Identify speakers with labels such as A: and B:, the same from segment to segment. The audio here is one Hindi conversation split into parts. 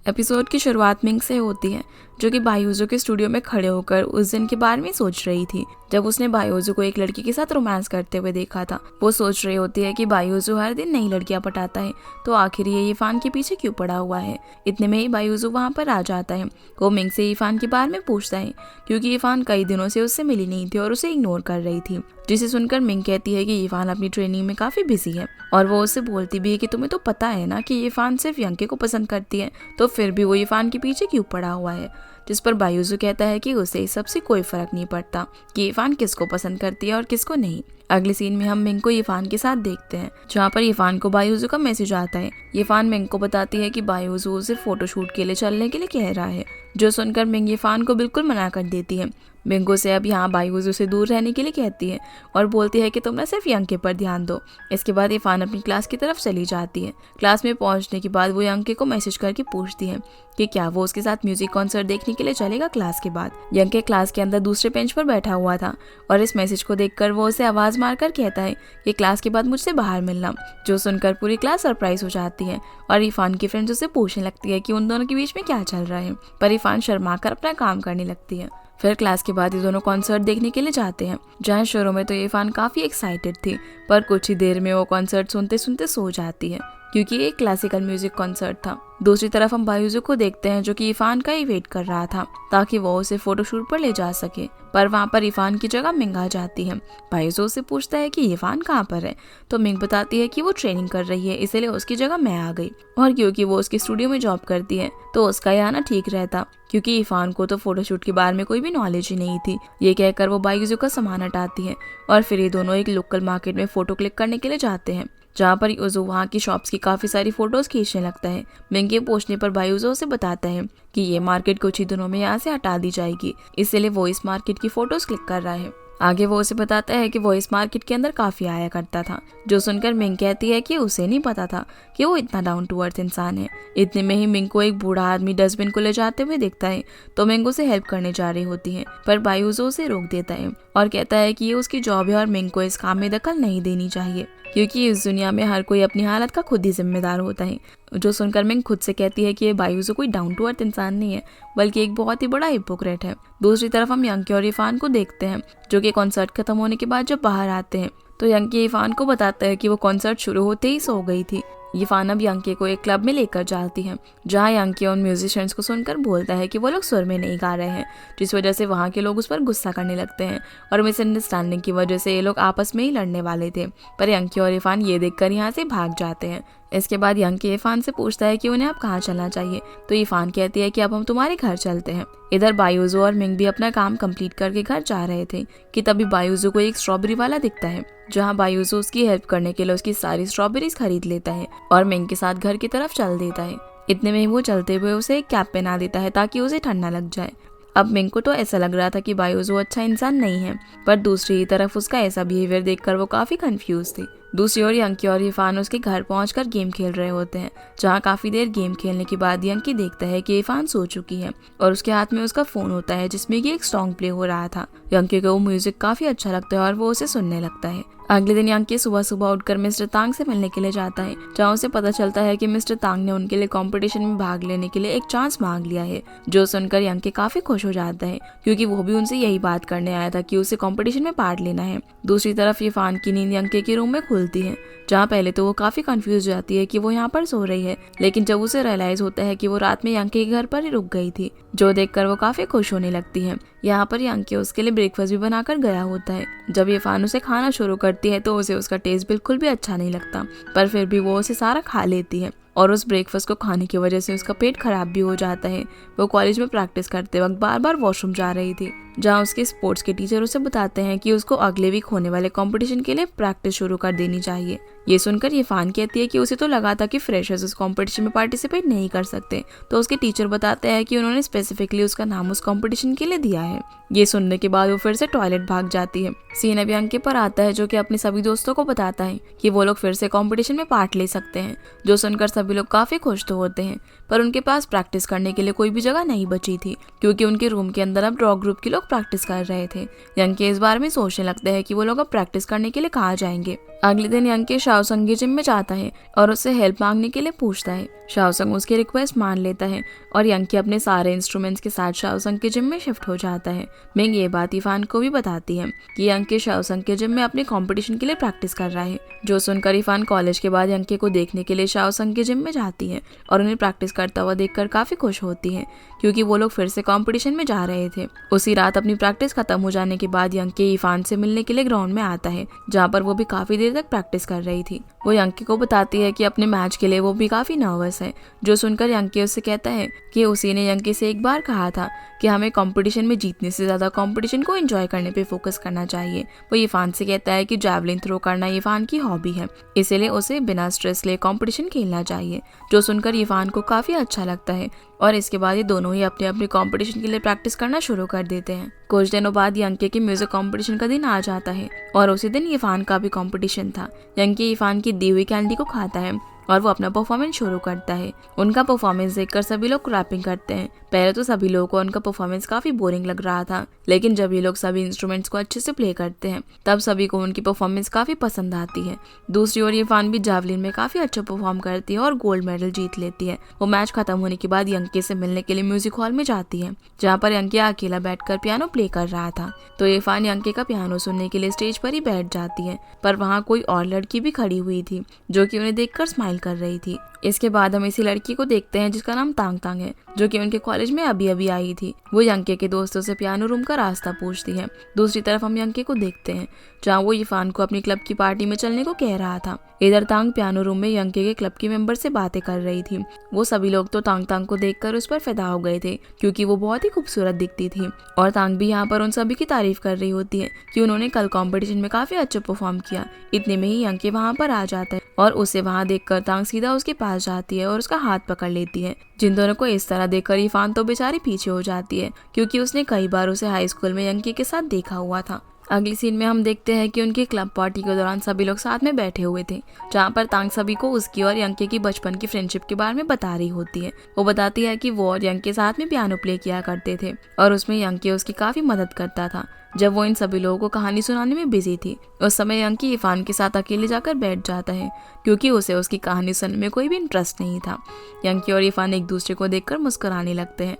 A: एपिसोड की शुरुआत मिंग से होती है, जो कि बायोजू के स्टूडियो में खड़े होकर उस दिन के बारे में सोच रही थी जब उसने बायोजू को एक लड़की के साथ रोमांस करते हुए देखा था। वो सोच रही होती है कि बायोजू हर दिन नई लड़कियां पटाता है, तो आखिर ये यीफान के पीछे क्यों पड़ा हुआ है। इतने में ही बायोजू वहाँ पर आ जाता है। वो मिंग से यीफान के बारे में पूछता है, क्योंकि यीफान कई दिनों से उससे मिली नहीं थी और उसे इग्नोर कर रही थी। जिसे सुनकर मिंग कहती है कि यीफान अपनी ट्रेनिंग में काफी बिजी है, और वो उससे बोलती भी है कि तुम्हें तो पता है ना कि यीफान सिर्फ यंके को पसंद करती है, तो फिर भी वो यीफान के पीछे क्यों पड़ा हुआ है। जिस पर बायोजू कहता है कि उसे इस सबसे कोई फर्क नहीं पड़ता कि यीफान किसको पसंद करती है और किसको नहीं। अगले सीन में हम मिंग को यीफान के साथ देखते हैं, जहाँ पर यीफान को बायोजू का मैसेज आता है। यीफान मिंग को बताती है कि बायोजू उसे फोटोशूट के लिए चलने के लिए कह रहा है, जो सुनकर मिंग यीफान को बिल्कुल मना कर देती है। मिंग उसे अब यहाँ बायोजू से दूर रहने के लिए कहती है और बोलती है कि तुम ना सिर्फ यंके पर ध्यान दो। इसके बाद यीफान अपनी क्लास की तरफ चली जाती है। क्लास में पहुंचने के बाद वो यंके को मैसेज करके पूछती है कि क्या वो उसके साथ म्यूजिक कॉन्सर्ट देखने के लिए चलेगा क्लास के बाद। यंके क्लास के अंदर दूसरे बेंच पर बैठा हुआ था और इस मैसेज को देखकर वो उसे आवाज मारकर कहता है कि क्लास के बाद मुझसे बाहर मिलना, जो सुनकर पूरी क्लास सरप्राइज हो जाती है और यीफान की फ्रेंड्स उससे पूछने लगती है कि उन दोनों के बीच में क्या चल रहा है, पर यीफान शर्मा कर अपना काम करने लगती है। फिर क्लास के बाद ये दोनों कॉन्सर्ट देखने के लिए जाते हैं, जहाँ शुरू में तो यीफान काफी एक्साइटेड थी, पर कुछ ही देर में वो कॉन्सर्ट सुनते सुनते सो जाती है, क्योंकि ये एक क्लासिकल म्यूजिक कॉन्सर्ट था। दूसरी तरफ हम बायोजू को देखते हैं, जो कि यीफान का ही वेट कर रहा था ताकि वो उसे फोटोशूट पर ले जा सके, पर वहाँ पर यीफान की जगह मिंग आ जाती है। बायोजू से पूछता है कि यीफान कहाँ पर है, तो मिंग बताती है कि वो ट्रेनिंग कर रही है, इसलिए उसकी जगह मैं आ गई, और क्योंकि वो उसके स्टूडियो में जॉब करती है तो उसका यहाँ आना ठीक रहता, क्योंकि यीफान को तो फोटोशूट के बारे में कोई भी नॉलेज ही नहीं थी। ये कहकर वो बायोजू का सामान हटाती है और फिर ये दोनों एक लोकल मार्केट में फोटो क्लिक करने के लिए जाते हैं, जहाँ पर यूजो वहाँ की शॉप्स की काफी सारी फोटोज खींचने लगता है। मिंग के पूछने पर बायोजू उसे बताता है कि ये मार्केट कुछ ही दिनों में यहाँ से हटा दी जाएगी, इसलिए वो इस मार्केट की फोटोज क्लिक कर रहा है। आगे वो उसे बताता है कि वो इस मार्केट के अंदर काफी आया करता था, जो सुनकर मिंग कहती है कि उसे नहीं पता था कि वो इतना डाउन टू अर्थ इंसान है। इतने में ही मिंग को एक बूढ़ा आदमी डस्टबिन को ले जाते हुए दिखता है, तो मिंग उसे हेल्प करने जा रही होती है, पर बायोजू उसे रोक देता है और कहता है कि ये उसकी जॉब है और मिंग को इस काम में दखल नहीं देनी चाहिए, क्योंकि इस दुनिया में हर कोई अपनी हालत का खुद ही जिम्मेदार होता है। जो सुनकर मिंग खुद से कहती है कि ये बायोजू कोई डाउन टू अर्थ इंसान नहीं है, बल्कि एक बहुत ही बड़ा हिपोक्रेट है। दूसरी तरफ हम यंके और यीफान को देखते हैं, जो कि कॉन्सर्ट खत्म होने के बाद जब बाहर आते हैं, तो यंके यीफान को बताता है कि वो कॉन्सर्ट शुरू होते ही सो गई थी। यीफान अब यंके को एक क्लब में लेकर जाती है, जहाँ यंके उन म्यूजिशियंस को सुनकर बोलता है कि वो लोग सुर में नहीं गा रहे हैं, जिस वजह से वहाँ के लोग उस पर गुस्सा करने लगते हैं और मिसअंडरस्टैंडिंग की वजह से ये लोग आपस में ही लड़ने वाले थे, पर यंके और यीफान ये देखकर यहाँ से भाग जाते हैं। इसके बाद यंके यीफान से पूछता है कि उन्हें अब कहाँ चलना चाहिए, तो यीफान कहती है कि अब हम तुम्हारे घर चलते हैं। इधर बायोजू और मिंग भी अपना काम कंप्लीट करके घर जा रहे थे कि तभी बायोजू को एक स्ट्रॉबेरी वाला दिखता है, जहाँ बायोजू उसकी हेल्प करने के लिए उसकी सारी स्ट्रॉबेरीज खरीद लेता है और मिंग के साथ घर की तरफ चल देता है। इतने में वो चलते हुए उसे एक कैप पहना देता है ताकि उसे ठंडा लग जाए। अब मिंग को तो ऐसा लग रहा था कि बायोजू अच्छा इंसान नहीं है, पर दूसरी तरफ उसका ऐसा बिहेवियर देखकर वो काफी कंफ्यूज थी। दूसरी ओर यंकी और यीफान उसके घर पहुंचकर गेम खेल रहे होते हैं, जहां काफी देर गेम खेलने के बाद यंकी देखता है कि यीफान सो चुकी है और उसके हाथ में उसका फोन होता है, जिसमें कि एक सॉन्ग प्ले हो रहा था। यंकी को वो म्यूजिक काफी अच्छा लगता है और वो उसे सुनने लगता है। अगले दिन यंकी सुबह सुबह उठकर मिस्टर तांग से मिलने के लिए जाता है, जहाँ उसे पता चलता है कि मिस्टर तांग ने उनके लिए कंपटीशन में भाग लेने के लिए एक चांस मांग लिया है, जो सुनकर यंकी काफी खुश हो जाता है, क्योंकि वो भी उनसे यही बात करने आया था कि उसे कंपटीशन में पार्ट लेना है। दूसरी तरफ यीफान की नींद यंकी के रूम में खुलती है, जहाँ पहले तो वो काफी कंफ्यूज हो जाती है कि वो यहाँ पर सो रही है, लेकिन जब उसे रियलाइज होता है कि वो रात में यंकी के घर पर ही रुक गई थी, जो देखकर वो काफी खुश होने लगती है। यहाँ पर यंकी उसके लिए ब्रेकफास्ट भी बनाकर गया होता है। जब यीफान उसे खाना शुरू करती है तो उसे उसका टेस्ट बिल्कुल भी अच्छा नहीं लगता, पर फिर भी वो उसे सारा खा लेती है और उस ब्रेकफास्ट को खाने की वजह से उसका पेट खराब भी हो जाता है। वो कॉलेज में प्रैक्टिस करते वक्त बार बार वॉशरूम जा रही थी, जहाँ उसके स्पोर्ट्स के टीचर उसे बताते हैं कि उसको अगले वीक होने वाले कंपटीशन के लिए प्रैक्टिस शुरू कर देनी चाहिए। ये सुनकर यीफान कहती है कि उसे तो लगा था कि फ्रेशर्स उस कंपटीशन में पार्टिसिपेट नहीं कर सकते, तो उसके टीचर बताते हैं कि उन्होंने स्पेसिफिकली उसका नाम उस कंपटीशन के लिए दिया है। ये सुनने के बाद वो फिर से टॉयलेट भाग जाती है। सीन अब यंकी पर आता है, जो कि अपने सभी दोस्तों को बताता है कि वो लोग फिर से कंपटीशन में पार्ट ले सकते हैं, जो सुनकर सभी लोग काफी खुश तो होते हैं, पर उनके पास प्रैक्टिस करने के लिए कोई भी जगह नहीं बची थी, क्योंकि उनके रूम के अंदर अब रॉक ग्रुप के लोग प्रैक्टिस कर रहे थे। यंके इस बारे में सोचने लगता है कि वो लोग अब प्रैक्टिस करने के लिए कहाँ जाएंगे। अगले दिन यंके शाओसंग के जिम में जाता है और उससे हेल्प मांगने के लिए पूछता है। शाओसंग उसकी रिक्वेस्ट मान लेता है और यंके अपने सारे इंस्ट्रूमेंट्स के साथ शाओसंग के जिम में शिफ्ट हो जाता है। मिंग ये बात इफान को भी बताती है कि यंके शाओसंग के जिम में अपने कंपटीशन के लिए प्रैक्टिस कर रहा है। जो सुनकर इफान कॉलेज के बाद यंके को देखने के लिए शाओसंग के जिम में जाती है और उन्हें प्रैक्टिस करता हुआ देखकर काफी खुश होती है, क्योंकि वो लोग फिर से कंपटीशन में जा रहे थे। उसी रात अपनी प्रैक्टिस खत्म हो जाने के बाद यंके इफान से मिलने के लिए ग्राउंड में आता है, जहाँ पर वो भी काफी देर तक प्रैक्टिस कर रही थी। वो यंके को बताती है कि अपने मैच के लिए वो भी काफी नर्वस है। जो सुनकर यंके उससे कहता है कि उसी ने यंके से एक बार कहा था कि हमें कंपटीशन में जीतने से ज्यादा कंपटीशन को एंजॉय करने पे फोकस करना चाहिए। वो इफान से कहता है कि जैवलिन थ्रो करना इफान की हॉबी है, इसीलिए उसे बिना स्ट्रेस ले कंपटीशन खेलना चाहिए। जो सुनकर इफान को काफी अच्छा लगता है और इसके बाद ये दोनों ही अपने अपने कंपटीशन के लिए प्रैक्टिस करना शुरू कर देते हैं। कुछ दिनों बाद यंके के म्यूजिक कंपटीशन का दिन आ जाता है और उसी दिन इफान का भी कंपटीशन था। यंके इफान की दी हुई कैंडी को खाता है और वो अपना परफॉर्मेंस शुरू करता है। उनका परफॉर्मेंस देखकर सभी लोग क्लैपिंग करते हैं। पहले तो सभी लोगों को उनका परफॉर्मेंस काफी बोरिंग लग रहा था, लेकिन जब ये लोग सभी इंस्ट्रूमेंट्स को अच्छे से प्ले करते हैं तब सभी को उनकी परफॉर्मेंस काफी पसंद आती है। दूसरी ओर इफान भी जावलिन में काफी अच्छा परफॉर्म करती है और गोल्ड मेडल जीत लेती है। वो मैच खत्म होने के बाद यंके से मिलने के लिए म्यूजिक हॉल में जाती है, जहाँ पर यंके अकेला बैठकर पियानो प्ले कर रहा था। तो इरफान यंके का पियानो सुनने के लिए स्टेज पर ही बैठ जाती है, पर वहाँ कोई और लड़की भी खड़ी हुई थी जो कि उन्हें देखकर स्माइल कर रही थी। इसके बाद हम इसी लड़की को देखते हैं जिसका नाम तांग तांग है, जो कि उनके कॉलेज में अभी अभी आई थी। वो यंके के दोस्तों से पियानो रूम का रास्ता पूछती है। दूसरी तरफ हम यंके को देखते हैं जहाँ वो इरफान को अपनी क्लब की पार्टी में चलने को कह रहा था। इधर तांग पियानो रूम में यंके के क्लब की मेंबर से बातें कर रही थी। वो सभी लोग तो तांग तांग को देखकर उस पर फिदा हो गए थे, क्योंकि वो बहुत ही खूबसूरत दिखती थी। और तांग भी यहाँ पर उन सभी की तारीफ कर रही होती है कि उन्होंने कल कंपटीशन में काफी अच्छा परफॉर्म किया। इतने में ही यंके वहाँ पर आ जाता है और उसे वहाँ देखकर तांग सीधा उसके पास जाती है और उसका हाथ पकड़ लेती है। जिन दोनों को इस तरह देखकर इरफान तो बेचारी पीछे हो जाती है, क्योंकि उसने कई बार उसे हाई स्कूल में यंके के साथ देखा हुआ था। अगली सीन में हम देखते हैं कि उनकी क्लब पार्टी के दौरान सभी लोग साथ में बैठे हुए थे, जहाँ पर तांग सभी को उसकी और यंके की बचपन की फ्रेंडशिप के बारे में बता रही होती है। वो बताती है कि वो और यंके साथ में पियानो प्ले किया करते थे और उसमें यंके उसकी काफी मदद करता था। जब वो इन सभी लोगों को कहानी सुनाने में बिजी थी, उस समय यंकी इरफान के साथ अकेले जाकर बैठ जाता है, क्योंकि उसे उसकी कहानी सुनने में कोई भी इंटरेस्ट नहीं था। यंकी और इरफान एक दूसरे को देखकर मुस्कुराने लगते हैं।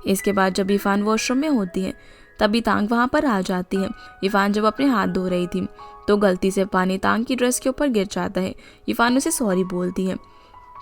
A: इसके बाद जब इरफान वॉशरूम में होती है तभी तांग वहाँ पर आ जाती है। इरफान जब अपने हाथ धो रही थी तो गलती से पानी तांग की ड्रेस के ऊपर गिर जाता है। इरफान उसे सॉरी बोलती है,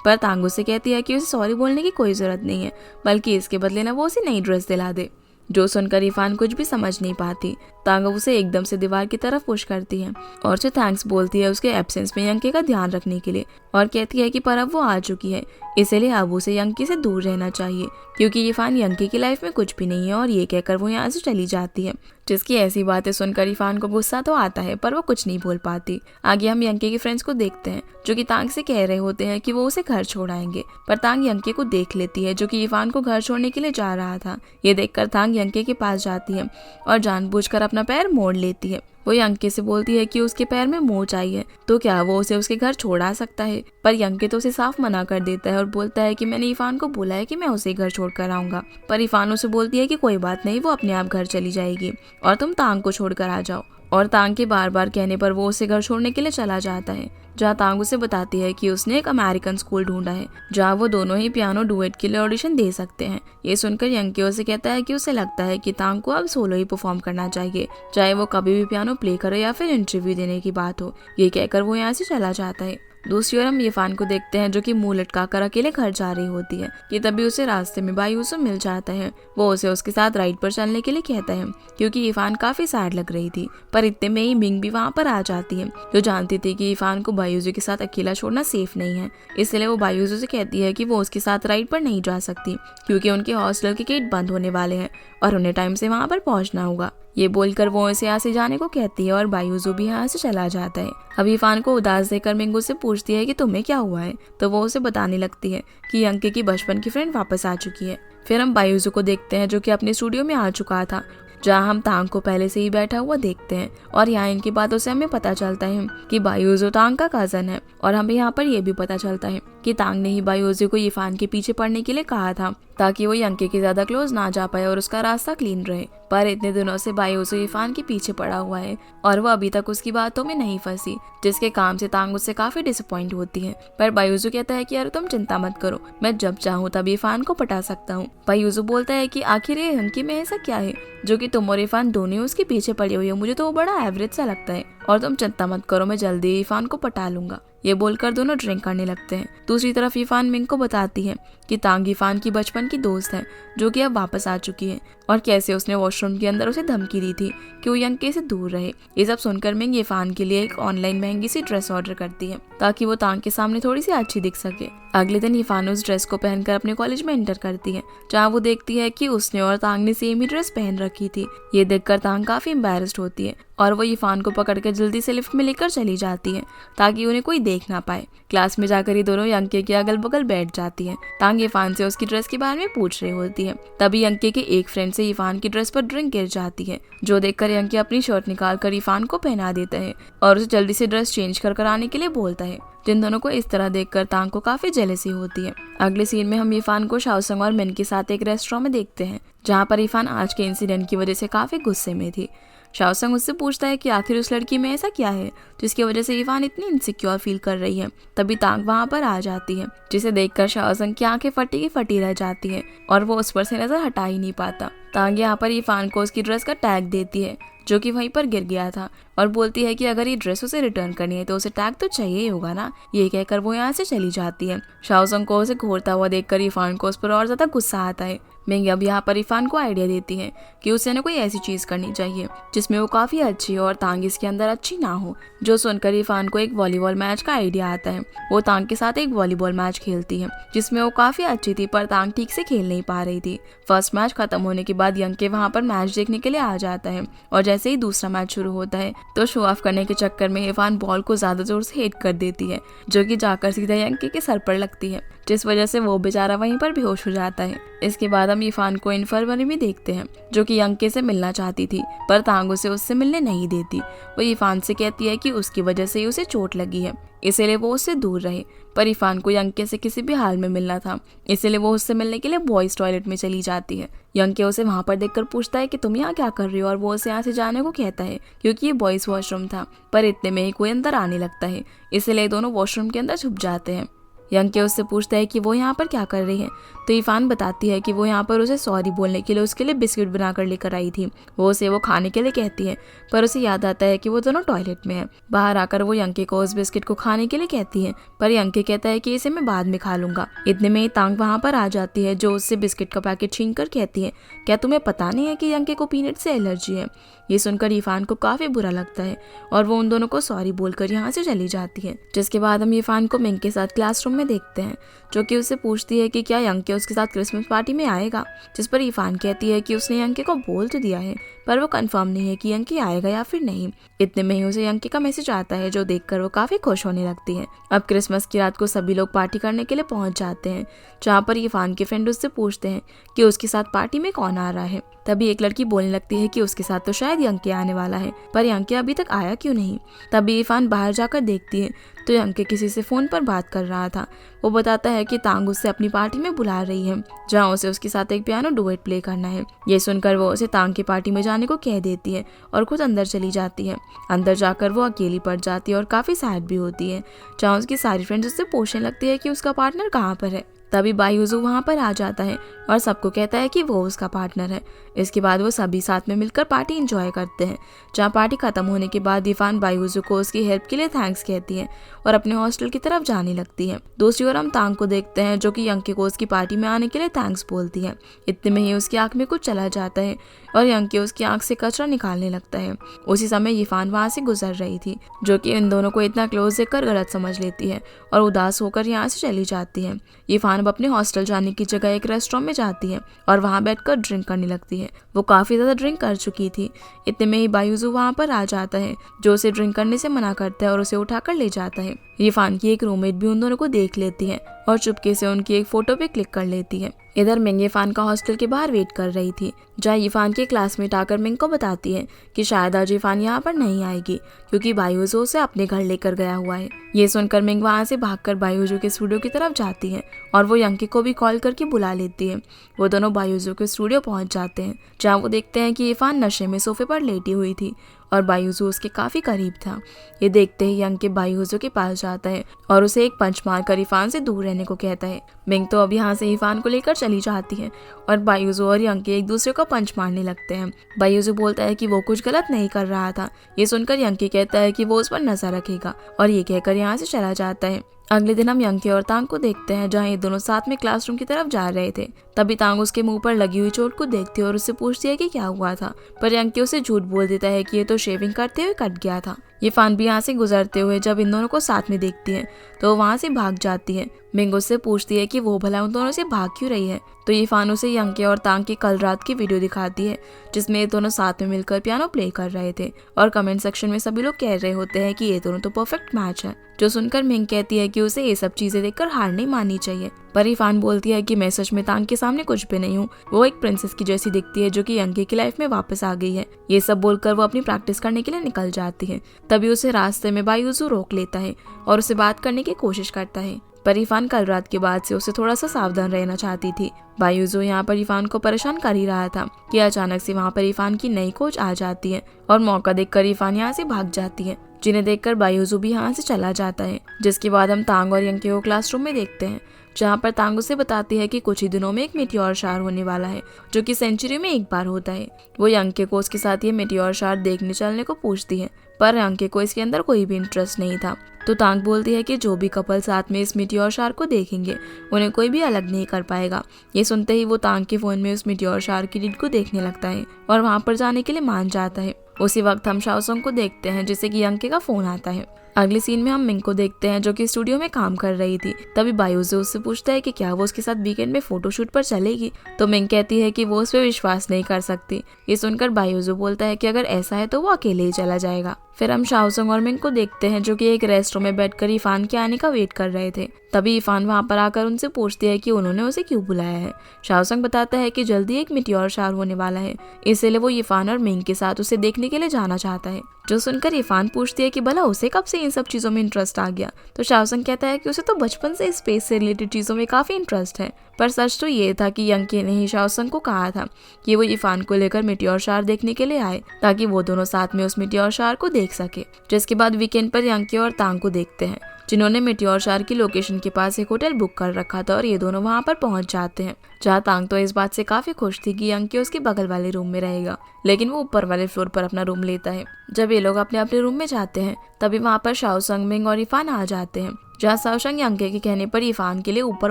A: पर तांग उसे कहती है कि उसे सॉरी बोलने की कोई जरूरत नहीं है, बल्कि इसके बदले ना वो उसे नई ड्रेस दिला दे। जो सुनकर इरफान कुछ भी समझ नहीं पाती। तांग उसे एकदम से दीवार की तरफ पुश करती है और उसे थैंक्स बोलती है उसके एब्सेंस में यंके का ध्यान रखने के लिए, और कहती है कि पर अब वो आ चुकी है, इसलिए अब उसे यंकी से दूर रहना चाहिए, क्योंकि इरफान यंकी की लाइफ में कुछ भी नहीं है। और ये कहकर वो यहाँ से चली जाती है। जिसकी ऐसी बातें सुनकर इरफान को गुस्सा तो आता है, पर वो कुछ नहीं बोल पाती। आगे हम यंके के फ्रेंड्स को देखते हैं जो कि तांग से कह रहे होते हैं कि वो उसे घर छोड़ आएंगे, पर तांग यंके को देख लेती है जो कि इरफान को घर छोड़ने के लिए जा रहा था। ये देखकर तांग यंके के पास जाती है और जानबूझकर अपना पैर मोड़ लेती है। वो यंके से बोलती है कि उसके पैर में मोच आई है तो क्या वो उसे उसके घर छोड़ा सकता है, पर यंके तो उसे साफ मना कर देता है और बोलता है कि मैंने इरफान को बोला है कि मैं उसे घर छोड़ कर आऊंगा। पर इरफान उसे बोलती है कि कोई बात नहीं, वो अपने आप घर चली जाएगी और तुम तांग को छोड़कर आ जाओ। और तांग के बार बार कहने पर वो उसे घर छोड़ने के लिए चला जाता है, जहाँ तांग उसे बताती है कि उसने एक अमेरिकन स्कूल ढूंढा है जहाँ वो दोनों ही पियानो डुएट के लिए ऑडिशन दे सकते हैं। ये सुनकर यंके उसे कहता है कि उसे लगता है कि तांग को अब सोलो ही परफॉर्म करना चाहिए, चाहे वो कभी भी पियानो प्ले करे या फिर इंटरव्यू देने की बात हो। ये कहकर वो यहाँ से चला जाता है। दूसरी ओर हम इरफान को देखते हैं जो कि मुंह लटकाकर अकेले घर जा रही होती है कि तभी उसे रास्ते में बायूसो मिल जाता है। वो उसे उसके साथ राइड पर चलने के लिए कहता है, क्योंकि इरफान काफी सैड लग रही थी। पर इतने में ही मिंग भी वहाँ पर आ जाती है, जो जानती थी कि इरफान को बायूसो के साथ अकेला छोड़ना सेफ नहीं है। इसलिए वो बायूसो से कहती है कि वो उसके साथ राइड पर नहीं जा सकती, क्योंकि उनके हॉस्टल के गेट बंद होने वाले हैं और उन्हें टाइम से वहाँ पर पहुँचना होगा। ये बोलकर वो इसे यहाँ से जाने को कहती है और बायूजो भी यहाँ से चला जाता है। अब इरफान को उदास देखकर मिंगू से पूछती है कि तुम्हें क्या हुआ है, तो वो उसे बताने लगती है कि यंके की बचपन की फ्रेंड वापस आ चुकी है। फिर हम बायूजो को देखते हैं जो कि अपने स्टूडियो में आ चुका था, जहाँ हम तांग को पहले से ही बैठा हुआ देखते हैं। और यहाँ इनकी बातों से हमें पता चलता है कि बायूजो तांग का कजन है, और हमें यहाँ पर यह भी पता चलता है कि तांग ने ही बायोजू को यीफान के पीछे पड़ने के लिए कहा था ताकि वो यंके के ज्यादा क्लोज ना जा पाए और उसका रास्ता क्लीन रहे। पर इतने दिनों से बायोजू यीफान के पीछे पड़ा हुआ है और वो अभी तक उसकी बातों में नहीं फंसी, जिसके काम से तांग उससे काफी डिसअपॉइंट होती है। पर बायोजू कहता है कि यार तुम चिंता मत करो, मैं जब चाहूँ तब यीफान को पटा सकता हूँ। बायोजू बोलता है कि आखिर ये यंकी में ऐसा क्या है जो कि तुम और यीफान दोनों उसके पीछे पड़ी हुई हो, मुझे तो वो बड़ा एवरेज सा लगता है और तुम चिंता मत करो, मैं जल्दी यीफान को पटा लूंगा। ये बोलकर दोनों ड्रिंक करने लगते हैं। दूसरी तरफ यीफान मिंग को बताती है कि तांग यीफान की बचपन की दोस्त है जो कि अब वापस आ चुकी है और कैसे उसने वॉशरूम के अंदर उसे धमकी दी थी कि वो यंके से दूर रहे। ये सब सुनकर मिंग यीफान के लिए एक ऑनलाइन महंगी सी ड्रेस ऑर्डर करती है ताकि वो तांग के सामने थोड़ी सी अच्छी दिख सके। अगले दिन यीफान उस ड्रेस को पहनकर अपने कॉलेज में एंटर करती है, जहाँ वो देखती है कि उसने और तांग ने सेम ही ड्रेस पहन रखी थी। ये देखकर तांग काफी एम्बैरेस्ड होती है और वो यीफान को पकड़कर जल्दी से लिफ्ट में लेकर चली जाती है ताकि उन्हें कोई देख ना पाए। क्लास में जाकर ये दोनों यंके के अगल बगल बैठ जाती है। तांग यीफान से उसकी ड्रेस के बारे में पूछ रही होती है। तभी यंके के एक फ्रेंड से यीफान की ड्रेस पर ड्रिंक गिर जाती है, जो देखकर यंके अपनी शर्ट निकाल कर यीफान को पहना देता है और उसे जल्दी से ड्रेस चेंज कर आने के लिए बोलता है। जिन दोनों को इस तरह देखकर तांग को काफी जेलसी होती है। अगले सीन में हम यीफान को शाओसंग और मिन के साथ एक रेस्टोरेंट में देखते हैं, जहाँ पर यीफान आज के इंसिडेंट की वजह से काफी गुस्से में थी। शाओसंग उससे पूछता है कि आखिर उस लड़की में ऐसा क्या है जिसकी वजह से यीफान इतनी इनसिक्योर फील कर रही है। तभी तांग वहाँ पर आ जाती है, जिसे देखकर शाओसंग की आंखें फटी की फटी रह जाती है और वो उस पर से नजर हटा ही नहीं पाता। तांग यहाँ पर यीफान को उसकी ड्रेस का टैग देती है जो कि वहीं पर गिर गया था और बोलती है कि अगर ये ड्रेस उसे रिटर्न करनी है तो उसे टैग तो चाहिए ही होगा ना। ये कहकर वो यहाँ से चली जाती है। शाओसंग को उसे घूरता हुआ देखकर यीफान को उस पर और ज्यादा गुस्सा आता है। मिंग अब यहाँ पर यीफान को आइडिया देती है कि उसे न कोई ऐसी चीज करनी चाहिए जिसमें वो काफी अच्छी हो और तांग इसके अंदर अच्छी ना हो। जो सुनकर यीफान को एक वॉलीबॉल मैच का आइडिया आता है। वो तांग के साथ एक वॉलीबॉल मैच खेलती है जिसमें वो काफी अच्छी थी, पर तांग ठीक से खेल नहीं पा रही थी। फर्स्ट मैच खत्म होने के बाद यंके वहाँ पर मैच देखने के लिए आ जाता है और जैसे ही दूसरा मैच शुरू होता है तो शो ऑफ करने के चक्कर में यीफान बॉल को ज्यादा जोर से हिट कर देती है, जो कि जाकर सीधा यंके के सर पर लगती है, जिस वजह से वो बेचारा वहीं पर बेहोश हो जाता है। इसके बाद हम यीफान को इन्फर्मरी में देखते हैं, जो कि यंके से मिलना चाहती थी पर तांग उसे उससे मिलने नहीं देती। वो यीफान से कहती है कि उसकी वजह से ही उसे चोट लगी है, इसीलिए वो उससे दूर रहे। पर यीफान को यंके से किसी भी हाल में मिलना था, इसीलिए वो उससे मिलने के लिए बॉयज टॉयलेट में चली जाती है। यंके उसे वहां पर देखकर पूछता है कि तुम यहाँ क्या कर रही हो और वो उसे यहाँ से जाने को कहता है क्योंकि ये बॉयज वॉशरूम था। पर इतने में ही कोई अंदर आने लगता है, इसलिए दोनों वॉशरूम के अंदर छुप जाते हैं। यंके उससे पूछता है कि वो यहाँ पर क्या कर रही है, तो यीफान बताती है कि वो यहाँ पर उसे सॉरी बोलने के लिए उसके लिए बिस्किट बनाकर लेकर आई थी। वो उसे वो खाने के लिए कहती है, पर उसे याद आता है कि वो दोनों टॉयलेट में है। बाहर आकर वो यंके को उस बिस्किट को खाने के लिए कहती है, पर यंके कहता है कि इसे मैं बाद में खा लूंगा। इतने में ही तांग वहाँ पर आ जाती है, जो उससे बिस्किट का पैकेट छीन कर कहती है, क्या तुम्हें पता नहीं है कि यंके को पीनट से एलर्जी है। ये सुनकर यीफान को काफी बुरा लगता है और वो उन दोनों को सॉरी बोलकर यहाँ से चली जाती है। जिसके बाद हम यीफान को मिंग के साथ क्लासरूम में देखते हैं, जो कि उससे पूछती है कि क्या यंके उसके साथ क्रिसमस पार्टी में आएगा, जिस पर यीफान कहती है कि उसने यंके को बोल तो दिया है पर वो कंफर्म नहीं है कि यंके आएगा या फिर नहीं। इतने में ही उसे यंके का मैसेज आता है, जो देखकर वो काफी खुश होने लगती है। अब क्रिसमस की रात को सभी लोग पार्टी करने के लिए पहुंच जाते हैं, जहाँ पर यीफान के फ्रेंड उससे पूछते हैं कि उसके साथ पार्टी में कौन आ रहा है। तभी एक लड़की बोलने लगती है कि उसके साथ तो शायद यंके आने वाला है, पर यंके अभी तक आया क्यों नहीं। तभी यीफान बाहर जाकर देखती है तो यंके किसी से फोन पर बात कर रहा था। वो बताता है कि तांग उससे अपनी पार्टी में बुला रही है, जहाँ उसे उसके साथ एक पियानो डुएट प्ले करना है। ये सुनकर वो उसे तांग की पार्टी में जाने को कह देती है और खुद अंदर चली जाती है। अंदर जाकर वो अकेली पड़ जाती है और काफी सैड भी होती है, जहाँ उसकी सारी फ्रेंड्स उससे पूछने लगती है कि उसका पार्टनर कहाँ पर है। तभी बायूजू वहाँ पर आ जाता है और सबको कहता है कि वो उसका पार्टनर है। इसके बाद वो सभी साथ में मिलकर पार्टी एंजॉय करते हैं, जहाँ पार्टी खत्म होने के बाद यीफान बायूजू को उसकी हेल्प के लिए थैंक्स कहती है और अपने हॉस्टल की तरफ जाने लगती है। दूसरी ओर हम तांग को देखते हैं, जो कि यंके को उसकी पार्टी में आने के लिए थैंक्स बोलती है। इतने में ही उसकी आंख में कुछ चला जाता है और यंके उसकी आंख से कचरा निकालने लगता है। उसी समय यीफान वहाँ से गुजर रही थी, जो कि इन दोनों को इतना क्लोज देखकर गलत समझ लेती है और उदास होकर यहाँ से चली जाती है। यीफान अब अपने हॉस्टल जाने की जगह एक रेस्टोरेंट में जाती है और वहाँ बैठकर ड्रिंक करने लगती है। वो काफी ज्यादा ड्रिंक कर चुकी थी। इतने में ही बायूजू वहाँ पर आ जाता है, जो उसे ड्रिंक करने से मना करता है और उसे उठाकर ले जाता है। यीफान की एक रूममेट भी उन दोनों को देख लेती है और चुपके से उनकी एक फोटो पे क्लिक कर लेती है। इधर मिंग इरफान का हॉस्टल के बाहर वेट कर रही थी, जहाँ इरफान की क्लासमेट आकर मिंग को बताती है कि शायद आज इरफान यहाँ पर नहीं आएगी क्योंकि बायूजू उसे अपने घर लेकर गया हुआ है। ये सुनकर मिंग वहाँ से भागकर बायूजू के स्टूडियो की तरफ जाती है और वो यंकी को भी कॉल करके बुला लेती है। वो दोनों बायूजू के स्टूडियो पहुँच जाते हैं, जहाँ वो देखते हैं कि इरफान नशे में सोफे पर लेटी हुई थी और बायूजू उसके काफी करीब था। ये देखते ही यंकी बायूजू के पास जाता है और उसे एक पंच मारकर इरफान से दूर रहने को कहता है। मिंग तो अब यहाँ से इरफान को लेकर चली जाती है और बायूजू और यंकी एक दूसरे को पंच मारने लगते हैं। बायूजू बोलता है कि वो कुछ गलत नहीं कर रहा था। ये सुनकर यंकी कहता है कि वो उस पर नजर रखेगा और ये कहकर यहाँ से चला जाता है। अगले दिन हम यंकी और तांग को देखते हैं, जहाँ ये दोनों साथ में क्लासरूम की तरफ जा रहे थे। तभी तांग उसके मुंह पर लगी हुई चोट को देखती है और उससे पूछती है कि क्या हुआ था, पर यंकी उसे झूठ बोल देता है कि ये तो शेविंग करते हुए कट गया था। ये फान भी यहाँ से गुजरते हुए जब इन दोनों को साथ में देखती है तो वहाँ से भाग जाती है। मिंग उससे पूछती है कि वो भला उन दोनों से भाग क्यों रही है, तो ये फान उसे यंकी और तांग की कल रात की वीडियो दिखाती है जिसमें ये दोनों साथ में मिलकर पियानो प्ले कर रहे थे और कमेंट सेक्शन में सभी लोग कह रहे होते हैं कि ये दोनों तो परफेक्ट मैच है। जो सुनकर मिंग कहती है कि उसे ये सब चीजें देखकर हार नहीं माननी चाहिए, पर इरफान बोलती है कि मैं सच में तांग के सामने कुछ भी नहीं हूँ, वो एक प्रिंसेस की जैसी दिखती है जो कि यंकी की लाइफ में वापस आ गई है। ये सब बोलकर वो अपनी प्रैक्टिस करने के लिए निकल जाती है। तभी उसे रास्ते में बायूजू रोक लेता है और उसे बात करने की कोशिश करता है, पर इरफान कल रात के बाद से उसे थोड़ा सा सावधान रहना चाहती थी। बायूजू यहाँ पर इरफान को परेशान कर ही रहा था कि अचानक से वहाँ पर इरफान की नई कोच आ जाती है और मौका देखकर इरफान यहाँ से भाग जाती है, जिन्हें देखकर बायूजू भी यहाँ से चला जाता है। जिसके बाद हम तांग और यंकी को क्लासरूम में देखते हैं, जहाँ पर तांग उसे बताती है कि कुछ ही दिनों में एक मेटियोर शार होने वाला है जो कि सेंचुरी में एक बार होता है। वो यंकी को उसके साथ ये मेटियोर शार देखने चलने को पूछती है, पर यंकी को इसके अंदर कोई भी इंटरेस्ट नहीं था। तो तांग बोलती है कि जो भी कपल साथ में इस मेटियोर शार को देखेंगे उन्हें कोई भी अलग नहीं कर पाएगा। ये सुनते ही वो तांग के फोन में उस मेटियोर शार की रीड को देखने लगता है और वहाँ पर जाने के लिए मान जाता है। उसी वक्त हम शाओसोंग को देखते हैं जिससे कि यंकी का फोन आता है। अगले सीन में हम मिंग को देखते हैं जो कि स्टूडियो में काम कर रही थी। तभी बायूजू उससे पूछता है कि क्या वो उसके साथ वीकेंड में फोटोशूट पर चलेगी, तो मिंग कहती है कि वो उस पर विश्वास नहीं कर सकती। ये सुनकर बायूजू बोलता है कि अगर ऐसा है तो वो अकेले ही चला जाएगा। फिर हम शाओसोंग और मिंग को देखते हैं जो कि एक रेस्टोरेंट में बैठकर इरफान के आने का वेट कर रहे थे। तभी इरफान वहाँ पर आकर उनसे पूछती है कि उन्होंने उसे क्यों बुलाया है। शाओसोंग बताता है कि जल्दी एक मेटियोर शार होने वाला है, इसलिए वो इरफान और मिंग के साथ उसे देखने के लिए जाना चाहता है। जो सुनकर इरफान पूछती है कि भला उसे कब से इन सब चीजों में इंटरेस्ट आ गया, तो शाओसोंग कहता है कि उसे तो बचपन से स्पेस से रिलेटेड चीजों में काफी इंटरेस्ट है। पर सच तो ये था कि यंकी ने ही शाओसोंग को कहा था कि वो इरफान को लेकर मेटियोर शार देखने के लिए आए ताकि वो दोनों साथ में उस मेटियोर शार को देख सके। जिसके बाद वीकेंड पर यंकी और तांग को देखते हैं जिन्होंने मेटियोर शार की लोकेशन के पास एक होटल बुक कर रखा था और ये दोनों वहाँ पर पहुँच जाते हैं, जहाँ तांग तो इस बात से काफी खुश थी कि यंकी उसके बगल वाले रूम में रहेगा, लेकिन वो ऊपर वाले फ्लोर पर अपना रूम लेता है। जब ये लोग अपने अपने रूम में जाते हैं तभी वहाँ पर शाओसोंग, मिंग और इरफान आ जाते हैं, जहाँ शाओसोंग यंकी के कहने पर इरफान के लिए ऊपर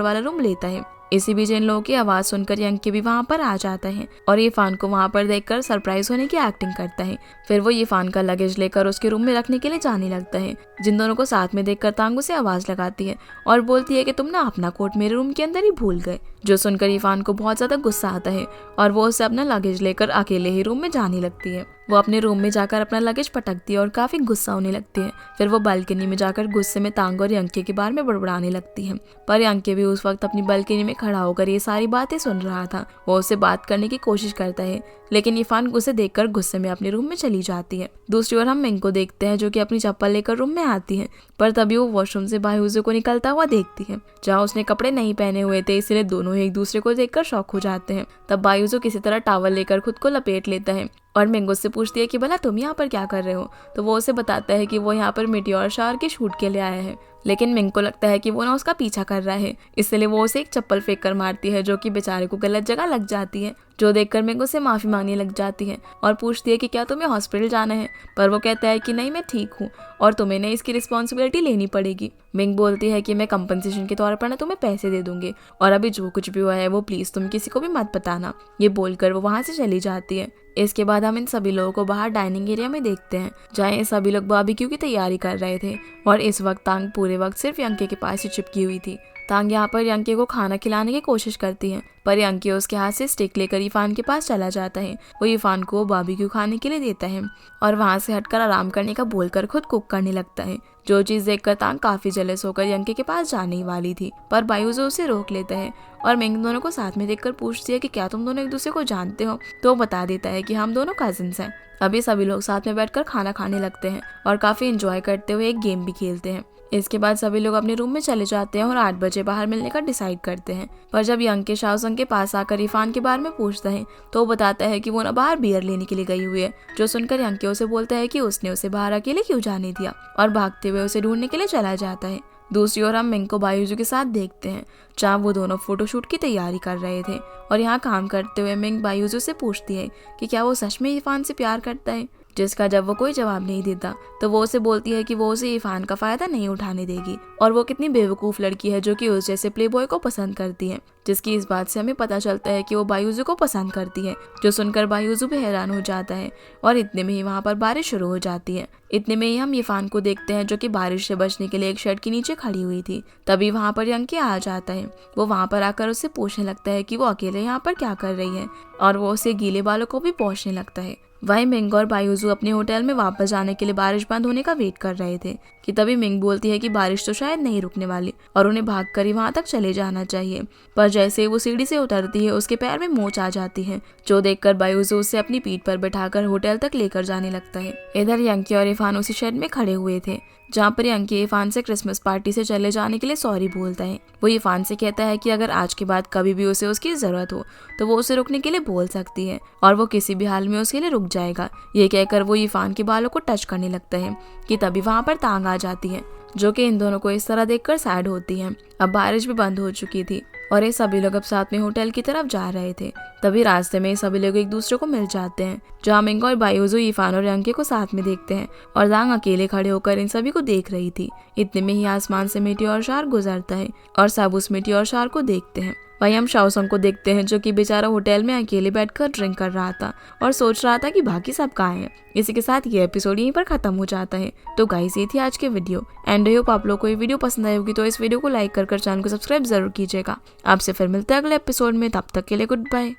A: वाला रूम लेता है। इसी बीच इन लोगों की आवाज सुनकर यंकी भी वहाँ पर आ जाता है और इरफान को वहाँ पर देखकर सरप्राइज होने की एक्टिंग करता है। फिर वो इरफान का लगेज लेकर उसके रूम में रखने के लिए जाने लगता है। जिन दोनों को साथ में देखकर तांग उसे आवाज लगाती है और बोलती है कि तुम ना अपना कोट मेरे रूम के अंदर ही भूल गए। जो सुनकर इरफान को बहुत ज्यादा गुस्सा आता है और वो उसे अपना लगेज लेकर अकेले ही रूम में जाने लगती है। वो अपने रूम में जाकर अपना लगेज पटकती है और काफी गुस्सा होने लगती है। फिर वो बालकनी में जाकर गुस्से में तांग और यंकी के बारे में बड़बड़ाने लगती है, पर यंकी भी उस वक्त अपनी बालकनी में खड़ा होकर ये सारी बातें सुन रहा था। वो उससे बात करने की कोशिश करता है, लेकिन इरफान उसे देखकर गुस्से में अपने रूम में चली जाती है। दूसरी ओर हम मिंग को देखते हैं जो कि अपनी चप्पल लेकर रूम में आती है, पर तभी वो वॉशरूम से बायूजू को निकलता हुआ देखती है, जहाँ उसने कपड़े नहीं पहने हुए थे, इसलिए दोनों एक दूसरे को देखकर शॉक हो जाते हैं। तब बायूजू किसी तरह टॉवल लेकर खुद को लपेट लेता है और मिंग उससे पूछती है कि भला तुम यहाँ पर क्या कर रहे हो, तो वो उसे बताता है कि वो यहाँ पर मेटियोर शार के शूट के लिए आया है। लेकिन मिंग को लगता है कि वो ना उसका पीछा कर रहा है, इसलिए वो उसे एक चप्पल फेंक कर मारती है जो कि बेचारे को गलत जगह लग जाती है। जो देखकर मिंग उसे माफी मांगने लग जाती है और पूछती है कि क्या तुम्हें हॉस्पिटल जाना है, पर वो कहता है कि नहीं, मैं ठीक हूँ और तुम्हें ना इसकी रिस्पॉन्सिबिलिटी लेनी पड़ेगी। मिंग बोलती है कि मैं कंपनसेशन के तौर पर ना तुम्हें पैसे दे दूंगी और अभी जो कुछ भी हुआ है वो प्लीज तुम किसी को भी मत बताना। ये बोलकर वो वहाँ से चली जाती है। इसके बाद हम इन सभी लोगों को बाहर डाइनिंग एरिया में देखते हैं, जहाँ ये सभी लोग बारबेक्यू की तैयारी कर रहे थे और इस वक्त तांग पूरे वक्त सिर्फ यंकी के पास ही चिपकी हुई थी। तांग यहाँ पर यंकी को खाना खिलाने की कोशिश करती है, पर यंकी उसके हाथ से स्टिक लेकर इरफान के पास चला जाता है। वो इरफान को बारबेक्यू खाने के लिए देता है और वहाँ से हटकर आराम करने का बोलकर खुद कुक करने लगता है। जो चीज देखकर तांग काफी जेलस होकर यंकी के पास जाने ही वाली थी, पर बायूजो उसे रोक लेता है और मिंग दोनों को साथ में देखकर पूछती है कि क्या तुम दोनों एक दूसरे को जानते हो, तो वो बता देता है कि हम दोनों कजिन्स हैं। अभी सभी लोग साथ में बैठकर खाना खाने लगते हैं और काफी एंजॉय करते हुए एक गेम भी खेलते हैं। इसके बाद सभी लोग अपने रूम में चले जाते हैं और 8 बजे बाहर मिलने का डिसाइड करते हैं। पर जब यंकी शाओसंग के पास आकर इरफान के बारे में पूछता है तो वो बताता है कि वो ना बाहर बियर लेने के लिए गई हुई है, जो सुनकर यंकी उसे बोलता है कि उसने उसे बाहर अकेले क्यों जाने दिया और भागते हुए उसे ढूंढने के लिए चला जाता है। दूसरी ओर हम मिंग को बायूजू के साथ देखते हैं, जहाँ वो दोनों फोटोशूट की तैयारी कर रहे थे और यहाँ काम करते हुए मिंग बायूजू से पूछती है कि क्या वो सच में इरफान से प्यार करता है, जिसका जब वो कोई जवाब नहीं देता तो वो उसे बोलती है कि वो उसे इरफान का फायदा नहीं उठाने देगी और वो कितनी बेवकूफ लड़की है जो कि उस जैसे प्लेबॉय को पसंद करती है, जिसकी इस बात से हमें पता चलता है कि वो बायूजू को पसंद करती है, जो सुनकर बायूजू भी हैरान हो जाता है। और इतने में ही वहाँ पर बारिश शुरू हो जाती है। इतने में ही हम इरफान को देखते हैं जो कि बारिश से बचने के लिए एक शेड के नीचे खड़ी हुई थी। तभी वहाँ पर यंकी आ जाता है। वो वहाँ पर आकर उससे पूछने लगता है कि वो अकेले यहाँ पर क्या कर रही है और वो उसे गीले बालों को भी पोंछने लगता है। वहीं मिंग और बायूजू अपने होटल में वापस जाने के लिए बारिश बंद होने का वेट कर रहे थे कि तभी मिंग बोलती है कि बारिश तो शायद नहीं रुकने वाली और उन्हें भागकर ही वहां तक चले जाना चाहिए। पर जैसे वो सीढ़ी से उतरती है उसके पैर में मोच आ जाती है, जो देखकर बायूजू उसे अपनी पीठ पर बैठाकर होटल तक लेकर जाने लगता है। इधर यंकी और इरफान उसी शेड में खड़े हुए थे, जहाँ पर यंकी इरफान से क्रिसमस पार्टी से चले जाने के लिए सॉरी बोलता है। वो इरफान से कहता है कि अगर आज के बाद कभी भी उसे उसकी जरूरत हो तो वो उसे रुकने के लिए बोल सकती है और वो किसी भी हाल में उसके लिए रुक जाएगा। ये कहकर वो इरफान के बालों को टच करने लगता है कि तभी वहाँ पर तांग आ जाती है, जो कि इन दोनों को इस तरह देखकर सैड होती है। अब बारिश भी बंद हो चुकी थी और ये सभी लोग अब साथ में होटल की तरफ जा रहे थे। तभी रास्ते में सभी लोग एक दूसरे को मिल जाते हैं, जहाँ मिंग और बायूजू इरफान और यंकी को साथ में देखते हैं और तांग अकेले खड़े होकर इन सभी को देख रही थी। इतने में ही आसमान से मीटियोर शार गुजरता है और सब उस मीटियोर शार को देखते हैं। वहीं हम शाओसंग को देखते हैं, जो कि बेचारा होटल में अकेले बैठकर ड्रिंक कर रहा था और सोच रहा था कि बाकी सब कहाँ हैं। इसी के साथ ये एपिसोड यहीं पर खत्म हो जाता है। तो गाइस, ये थी आज के वीडियो एंड आई होप आप लोग को ये वीडियो पसंद आई होगी, तो इस वीडियो को लाइक कर चैनल को सब्सक्राइब जरूर कीजिएगा। आपसे फिर मिलते हैं अगले एपिसोड में, तब तक के लिए गुड बाय।